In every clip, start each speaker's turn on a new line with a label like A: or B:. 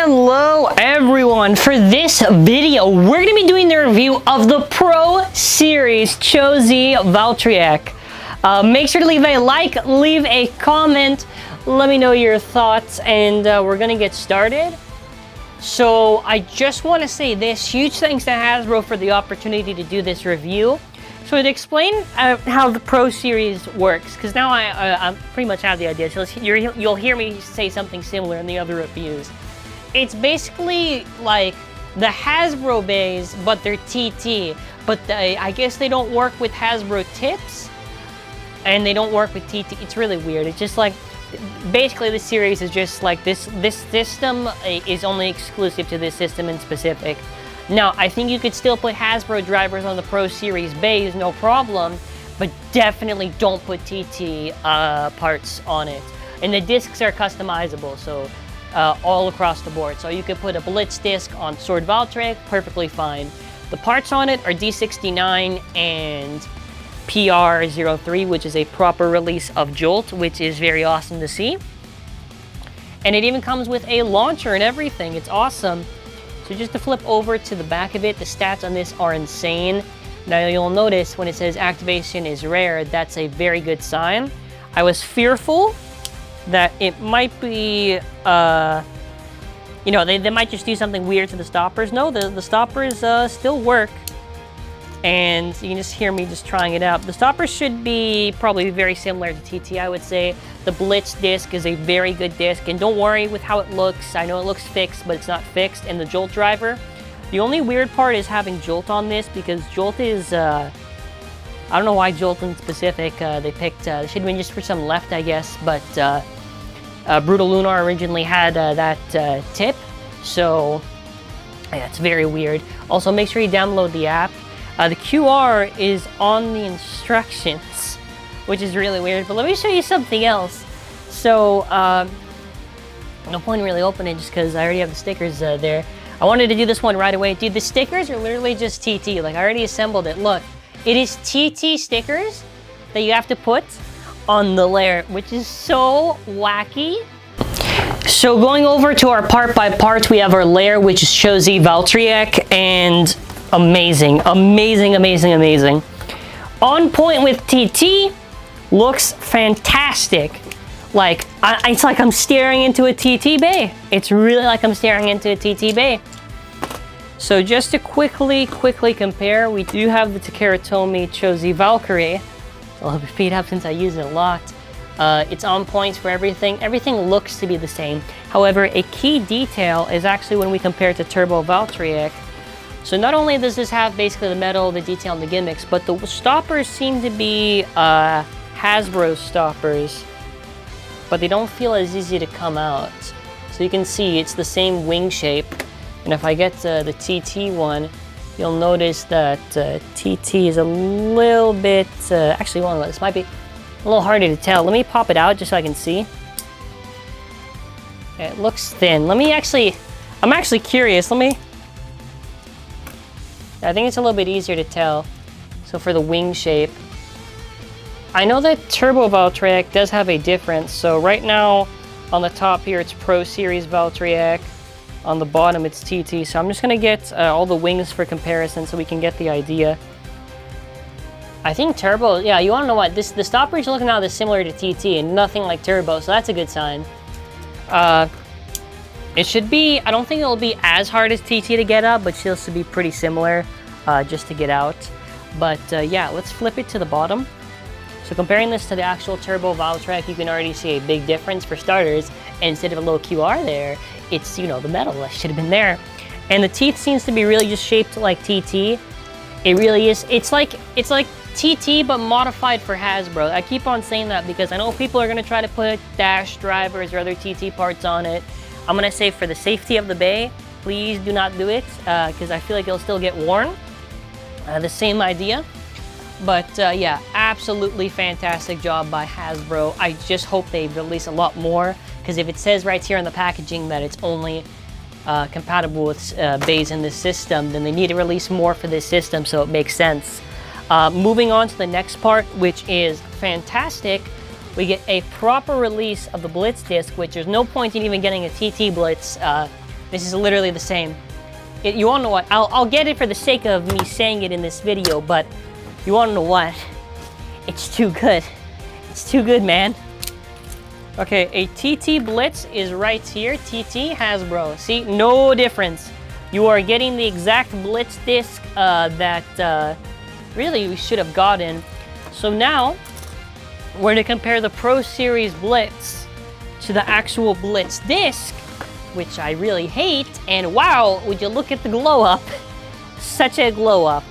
A: Hello everyone! For this video, we're going to be doing the review of the Pro Series Cho-Z Valtryek. Make sure to leave a like, leave a comment, let me know your thoughts, and we're going to get started. So I just want to say this, huge thanks to Hasbro for the opportunity to do this review. So to explain how the Pro Series works, because now I pretty much have the idea, so you'll hear me say something similar in the other reviews. It's basically like the Hasbro bays, but they're TT. But I guess they don't work with Hasbro tips, and they don't work with TT. It's really weird. It's just like, basically the series is just like this system is only exclusive to this system in specific. Now, I think you could still put Hasbro drivers on the Pro Series bays, no problem, but definitely don't put TT parts on it. And the discs are customizable, so all across the board. So you could put a Blitz disc on Sword Valtryek, perfectly fine. The parts on it are D69 and PR-03, which is a proper release of Jolt, which is very awesome to see. And it even comes with a launcher and everything. It's awesome. So just to flip over to the back of it, the stats on this are insane. Now you'll notice when it says activation is rare, that's a very good sign. I was fearful that it might be, you know, they might just do something weird to the stoppers. No, the stoppers still work. And you can just hear me just trying it out. The stoppers should be probably very similar to TT, I would say. The Blitz disc is a very good disc, and don't worry with how it looks. I know it looks fixed, but it's not fixed. And the Jolt driver, the only weird part is having Jolt on this, because Jolt is, I don't know why Jolt in specific, they picked, they should have been just for some left, I guess, but Brutal Lunar originally had that tip, so yeah, it's very weird. Also, make sure you download the app. The QR is on the instructions, which is really weird, but let me show you something else. So, no point in really opening it just because I already have the stickers there. I wanted to do this one right away. Dude, the stickers are literally just TT. Like, I already assembled it. Look, it is TT stickers that you have to put on the layer, which is so wacky. So going over to our part by part, we have our layer, which is Cho-Z Valtryek, and amazing, amazing, amazing, amazing. On point with TT, looks fantastic. Like, it's like I'm staring into a TT bay. It's really like I'm staring into a TT bay. So just to quickly compare, we do have the Takeratomi Cho-Z Valkyrie. I'll speed up since I use it a lot. It's on points for everything. Everything looks to be the same. However, a key detail is actually when we compare it to Turbo Valtryek. So not only does this have basically the metal, the detail, and the gimmicks, but the stoppers seem to be Hasbro stoppers, but they don't feel as easy to come out. So you can see it's the same wing shape. And if I get the TT one, you'll notice that TT is a little bit, actually, well, this might be a little harder to tell. Let me pop it out just so I can see. It looks thin. I'm actually curious. I think it's a little bit easier to tell. So for the wing shape, I know that Turbo Valtryek does have a difference. So right now on the top here, it's Pro Series Valtryek. On the bottom, it's TT. So I'm just gonna get all the wings for comparison so we can get the idea. I think Turbo, yeah, you wanna know what? The stopper is looking now similar to TT and nothing like Turbo, so that's a good sign. It should be, I don't think it'll be as hard as TT to get up, but still should be pretty similar just to get out. But yeah, let's flip it to the bottom. So comparing this to the actual Turbo Valtryek, you can already see a big difference. For starters, instead of a little QR there, it's, you know, the metal that should have been there. And the teeth seems to be really just shaped like TT. It really is, it's like TT, but modified for Hasbro. I keep on saying that because I know people are gonna try to put dash drivers or other TT parts on it. I'm gonna say for the safety of the bay, please do not do it, because I feel like it'll still get worn. The same idea. But yeah, absolutely fantastic job by Hasbro. I just hope they release a lot more, because if it says right here on the packaging that it's only compatible with bays in this system, then they need to release more for this system, so it makes sense. Moving on to the next part, which is fantastic, we get a proper release of the Blitz disc, which there's no point in even getting a TT Blitz This is literally the same. You wanna know what? I'll get it for the sake of me saying it in this video, but you wanna know what? It's too good. It's too good, man. Okay, a TT Blitz is right here. TT HASBRO. See, no difference. You are getting the exact Blitz disc that really we should have gotten. So now, we're gonna compare the Pro Series Blitz to the actual Blitz disc, which I really hate. And wow, would you look at the glow up? Such a glow up.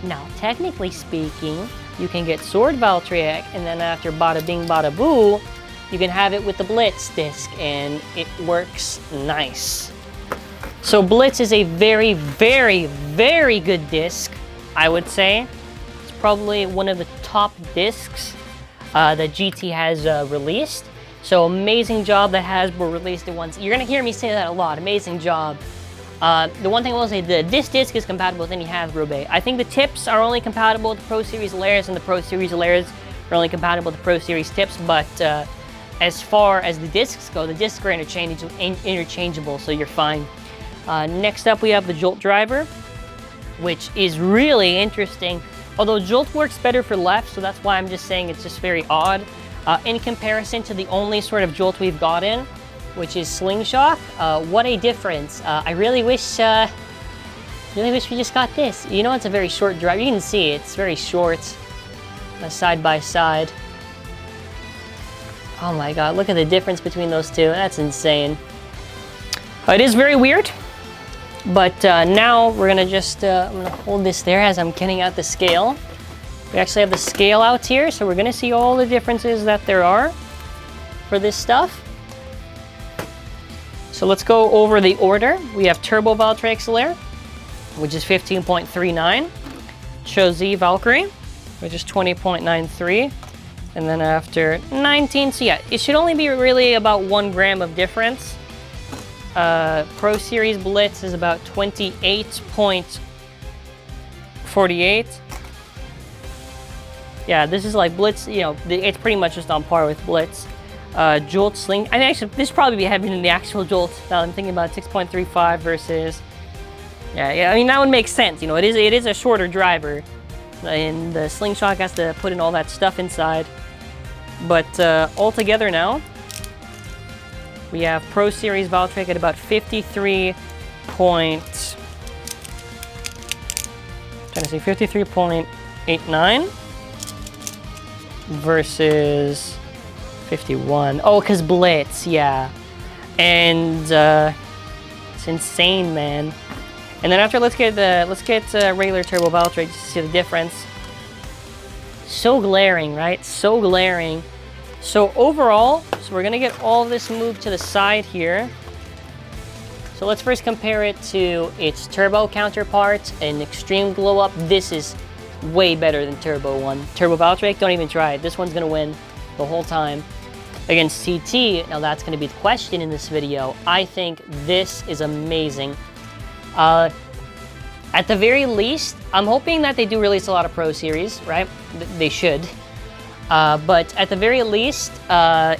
A: Now, technically speaking, you can get Sword Valtryek, and then after bada bing bada boo, you can have it with the Blitz disc, and it works nice. So Blitz is a very, very, very good disc, I would say. It's probably one of the top discs that GT has released. So amazing job that HASBRO released it once. You're gonna hear me say that a lot, amazing job. The one thing I will say, this disc is compatible with any HASBRO bay. I think the tips are only compatible with the Pro Series layers, and the Pro Series layers are only compatible with the Pro Series tips, but as far as the discs go, the discs are interchangeable, so you're fine. Next up, we have the Jolt driver, which is really interesting. Although Jolt works better for left, so that's why I'm just saying it's just very odd. In comparison to the only sort of Jolt we've gotten, which is Slingshot, what a difference. I really wish we just got this. You know, it's a very short drive. You can see it's very short, side by side. Oh my God, look at the difference between those two. That's insane. It is very weird, but now we're gonna just, I'm gonna hold this there as I'm getting out the scale. We actually have the scale out here, so we're gonna see all the differences that there are for this stuff. So let's go over the order. We have Turbo Valtryek Solaire, which is 15.39. Cho-Z Valkyrie, which is 20.93. And then after 19, so yeah, it should only be really about 1 gram of difference. Pro Series Blitz is about 28.48. Yeah, this is like Blitz, you know, it's pretty much just on par with Blitz. Jolt Sling, I mean, actually, this probably be heavier than the actual Jolt. Now I'm thinking about 6.35 versus, yeah, I mean, that would make sense. You know, it is a shorter driver, and the Slingshot has to put in all that stuff inside. But all together now, we have Pro Series Valtryek at about 53.89 versus 51. Oh, because Blitz, yeah. And it's insane, man. And then after, let's get regular Turbo Valtryek just to see the difference. So glaring, right? So glaring. So overall, so we're gonna get all of this moved to the side here. So let's first compare it to its Turbo counterpart, an Extreme Glow Up. This is way better than Turbo one. Turbo Valtryek, don't even try it. This one's gonna win the whole time. Against TT, now that's gonna be the question in this video. I think this is amazing. At the very least, I'm hoping that they do release a lot of Pro Series, right? They should. But at the very least,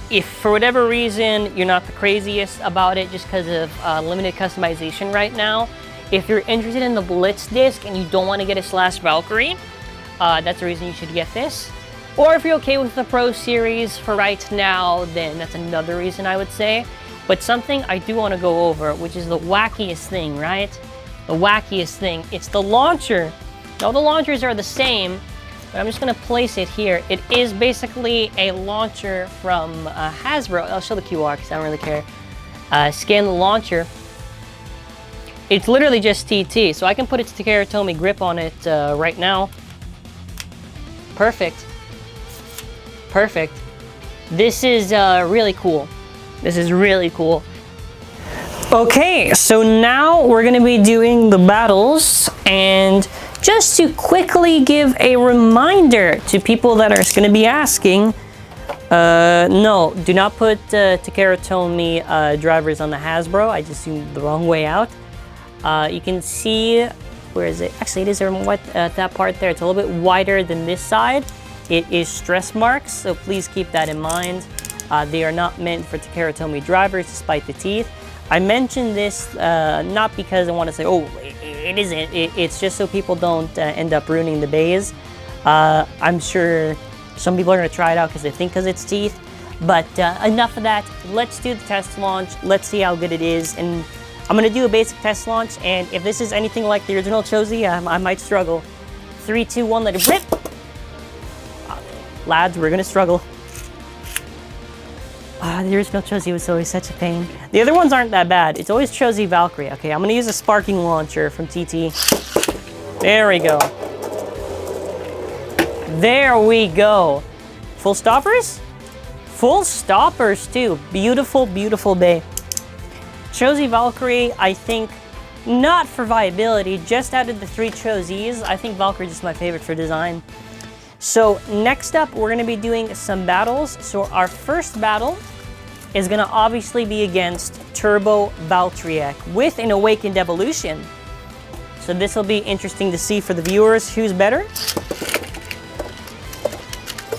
A: if for whatever reason you're not the craziest about it just because of limited customization right now, if you're interested in the Blitz disc and you don't want to get a Slash Valkyrie, that's the reason you should get this. Or if you're okay with the Pro Series for right now, then that's another reason I would say. But something I do want to go over, which is the wackiest thing, right? The wackiest thing. It's the launcher. All the launchers are the same, but I'm just going to place it here. It is basically a launcher from HASBRO. I'll show the QR because I don't really care. Scan the launcher. It's literally just TT, so I can put its Takara Tomy grip on it right now. Perfect. Perfect. This is really cool. This is really cool. Okay, so now we're gonna be doing the battles, and just to quickly give a reminder to people that are gonna be asking, no, do not put Takara Tomy drivers on the HASBRO. I just zoomed the wrong way out. You can see, where is it? Actually, it is that part there. It's a little bit wider than this side. It is stress marks, so please keep that in mind. They are not meant for Takara Tomy drivers, despite the teeth. I mentioned this not because I want to say, oh, it isn't. It's just so people don't end up ruining the bays. I'm sure some people are going to try it out because they think it's teeth. But enough of that. Let's do the test launch. Let's see how good it is. And I'm going to do a basic test launch. And if this is anything like the original Cho-Z, I might struggle. 3, 2, 1, let it rip. Lads, we're going to struggle. The original Cho-Z was always such a pain. The other ones aren't that bad. It's always Cho-Z Valtryek. Okay, I'm going to use a sparking launcher from TT. There we go. There we go. Full stoppers? Full stoppers too. Beautiful, beautiful bay. Cho-Z Valkyrie, I think, not for viability, just out of the 3 Cho-Zs, I think Valkyrie is just my favorite for design. So next up, we're gonna be doing some battles. So our first battle is gonna obviously be against Turbo Valtryek with an Awakened Evolution. So this will be interesting to see for the viewers who's better.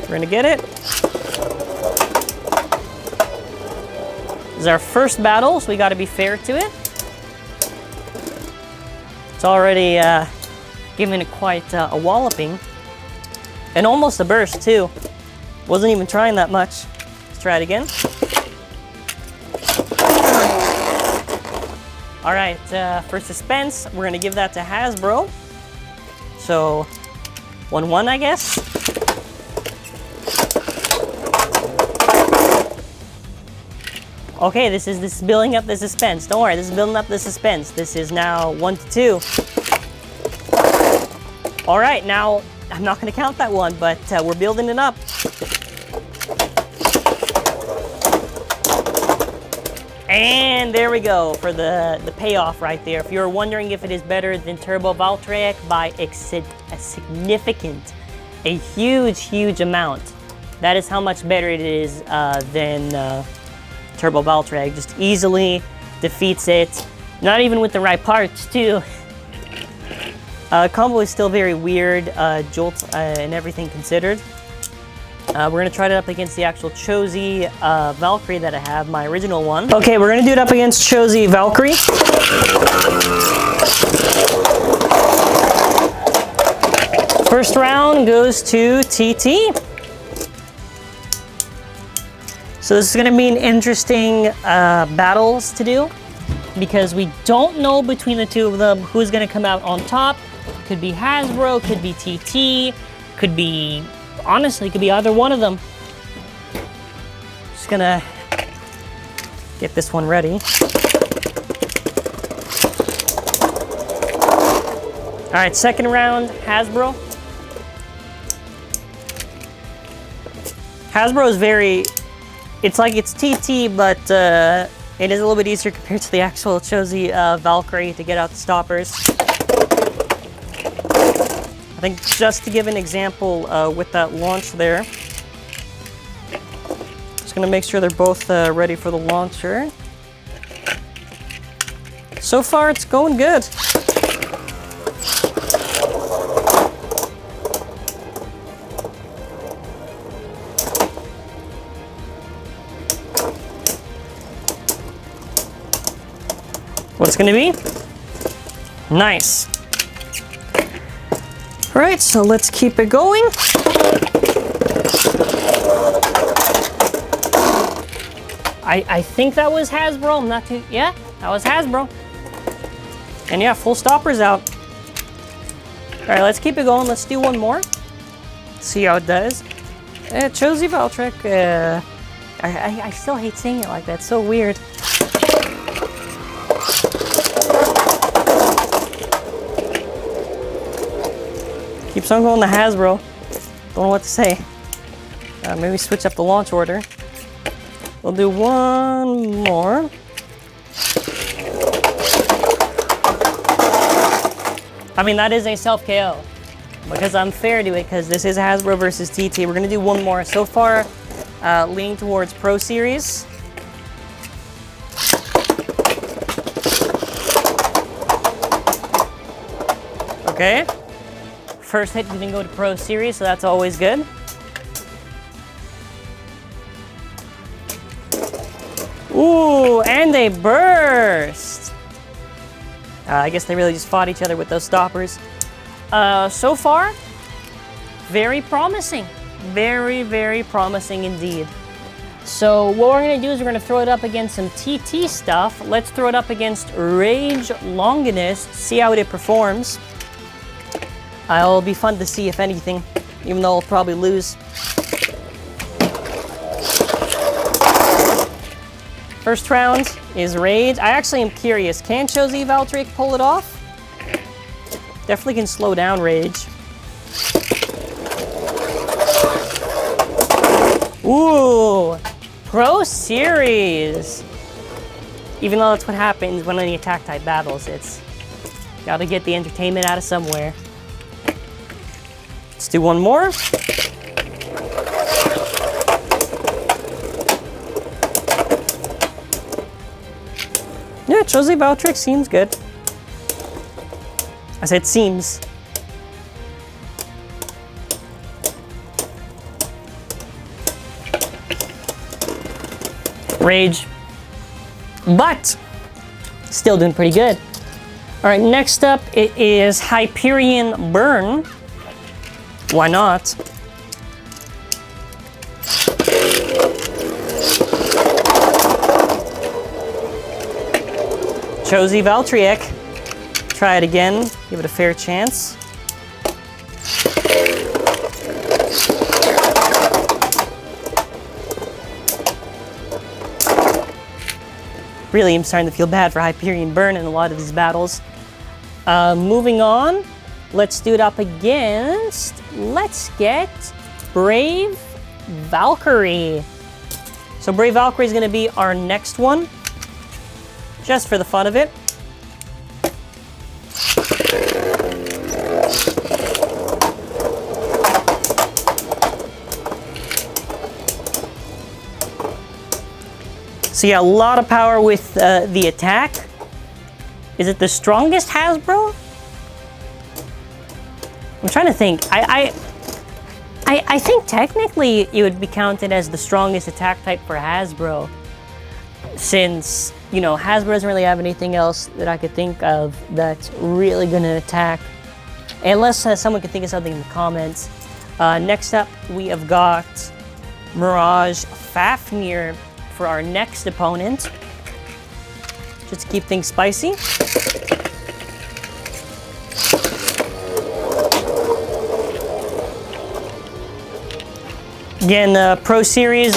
A: We're gonna get it. This is our first battle, so we gotta be fair to it. It's already giving it quite a walloping. And almost a burst too. Wasn't even trying that much. Let's try it again. All right, for suspense, we're gonna give that to HASBRO. So, 1-1, I guess. Okay, this is building up the suspense. Don't worry, this is building up the suspense. This is now 1-2. All right, now, I'm not gonna count that one, but we're building it up. And there we go for the payoff right there. If you're wondering if it is better than Turbo Valtryek by a significant, a huge amount, that is how much better it is than Turbo Valtryek. Just easily defeats it. Not even with the right parts too. Combo is still very weird, Jolt and everything considered. We're gonna try it up against the actual Cho-Z Valkyrie that I have, my original one. Okay, we're gonna do it up against Cho-Z Valkyrie. First round goes to TT. So this is gonna be an interesting battles to do because we don't know between the two of them who's gonna come out on top. Could be HASBRO, could be TT, could be, honestly, could be either one of them. Just gonna get this one ready. All right, second round, HASBRO. HASBRO is very, it's like it's TT, but it is a little bit easier compared to the actual Cho-Z Valkyrie to get out the stoppers. I think just to give an example with that launch there, just gonna make sure they're both ready for the launcher. So far, it's going good. What's gonna be? Nice. All right, so let's keep it going. I think that was HASBRO. I'm not too, yeah, that was HASBRO. And yeah, full stoppers out. All right, let's keep it going. Let's do one more. See how it does. Cho-Z Valtryek, I still hate saying it like that. It's so weird. Keeps on going to HASBRO. Don't know what to say. Maybe switch up the launch order. We'll do one more. I mean, that is a self-KO. Because I'm fair to it, because this is HASBRO versus TT. We're going to do one more. So far, leaning towards Pro Series. Okay. First hit didn't go to Pro Series, so that's always good. Ooh, and they burst. I guess they really just fought each other with those stoppers. So far, very promising. Very, very promising indeed. So what we're gonna do is we're gonna throw it up against some TT stuff. Let's throw it up against Rage Longinus, see how it performs. It'll be fun to see if anything, even though I'll probably lose. First round is Rage. I actually am curious, can Cho-Z Valtryek pull it off? Definitely can slow down Rage. Ooh, Pro Series. Even though that's what happens when any attack type battles, it's gotta get the entertainment out of somewhere. Let's do one more. Yeah, Cho-Z Valtryek seems good. I said seems. Rage. But still doing pretty good. All right, next up it is Hyperion Burn. Why not? Cho-Z Valtryek. Try it again, give it a fair chance. Really, I'm starting to feel bad for Hyperion Burn in a lot of these battles. Moving on, let's do it up against, let's get Brave Valkyrie. So Brave Valkyrie is gonna be our next one, just for the fun of it. So yeah, a lot of power with the attack. Is it the strongest HASBRO? I'm trying to think. I think technically it would be counted as the strongest attack type for HASBRO, since, you know, HASBRO doesn't really have anything else that I could think of that's really gonna attack. Unless someone could think of something in the comments. Next up, we have got Mirage Fafnir for our next opponent, just to keep things spicy. Again, Pro Series,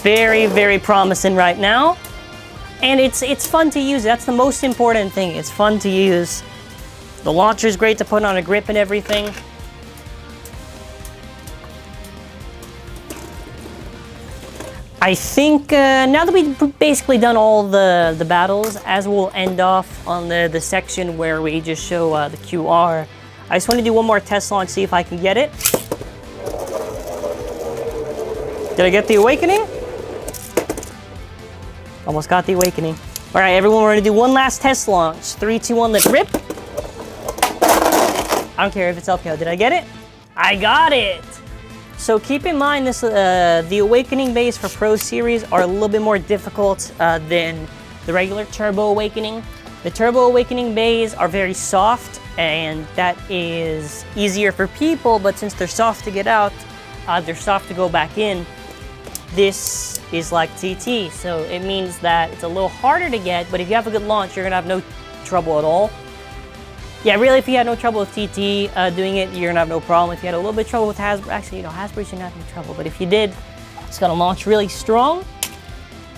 A: very, very promising right now. And it's fun to use. That's the most important thing. It's fun to use. The launcher is great to put on a grip and everything. I think now that we've basically done all the battles, as we'll end off on the section where we just show the QR, I just want to do one more test launch, see if I can get it. Did I get the Awakening? Almost got the Awakening. All right, everyone, we're gonna do one last test launch. 3, 2, 1, let it rip. I don't care if it's LPO. Did I get it? I got it! So keep in mind, this the Awakening bays for Pro Series are a little bit more difficult than the regular Turbo Awakening. The Turbo Awakening bays are very soft, and that is easier for people, but since they're soft to get out, they're soft to go back in. This is like TT, so it means that it's a little harder to get, but if you have a good launch, you're gonna have no trouble at all. Yeah, really, if you had no trouble with TT doing it, you're gonna have no problem. If you had a little bit of trouble with HASBRO, actually, you know, HASBRO shouldn't have any trouble, but if you did, it's gonna launch really strong.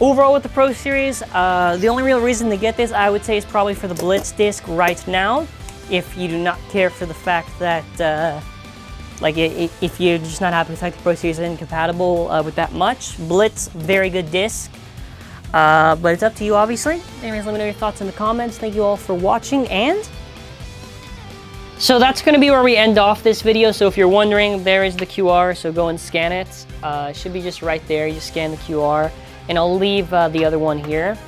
A: Overall with the Pro Series, the only real reason to get this, I would say, is probably for the Blitz disc right now. If you do not care for the fact that, like, if you're just not happy with the fact the Pro Series is incompatible with that much, Blitz, very good disc. But it's up to you, obviously. Anyways, let me know your thoughts in the comments. Thank you all for watching, and so that's going to be where we end off this video. So if you're wondering, there is the QR, so go and scan it. It should be just right there. You scan the QR, and I'll leave the other one here.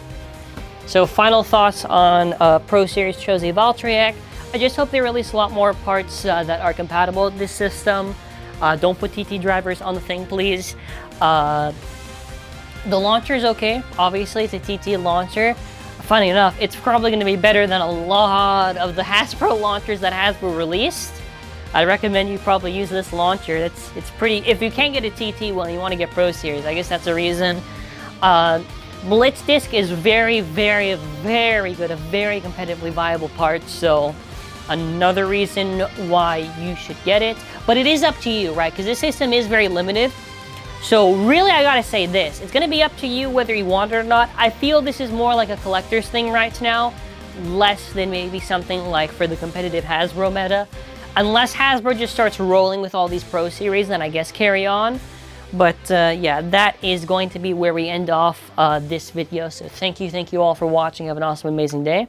A: So final thoughts on Pro Series Cho-Z Valtryek. I just hope they release a lot more parts that are compatible with this system. Don't put TT drivers on the thing, please. The launcher is okay. Obviously, it's a TT launcher. Funny enough, it's probably going to be better than a lot of the HASBRO launchers that Hasbro released. I recommend you probably use this launcher. It's pretty. If you can't get a TT, well, you want to get Pro Series. I guess that's the reason. Blitz disc is very, very, very good. A very competitively viable part. So another reason why you should get it. But it is up to you, right? Because this system is very limited. So really, I gotta say this. It's gonna be up to you whether you want it or not. I feel this is more like a collector's thing right now, less than maybe something like for the competitive Hasbro meta. Unless Hasbro just starts rolling with all these Pro Series, then I guess carry on. But yeah, that is going to be where we end off this video. So thank you all for watching. Have an awesome, amazing day.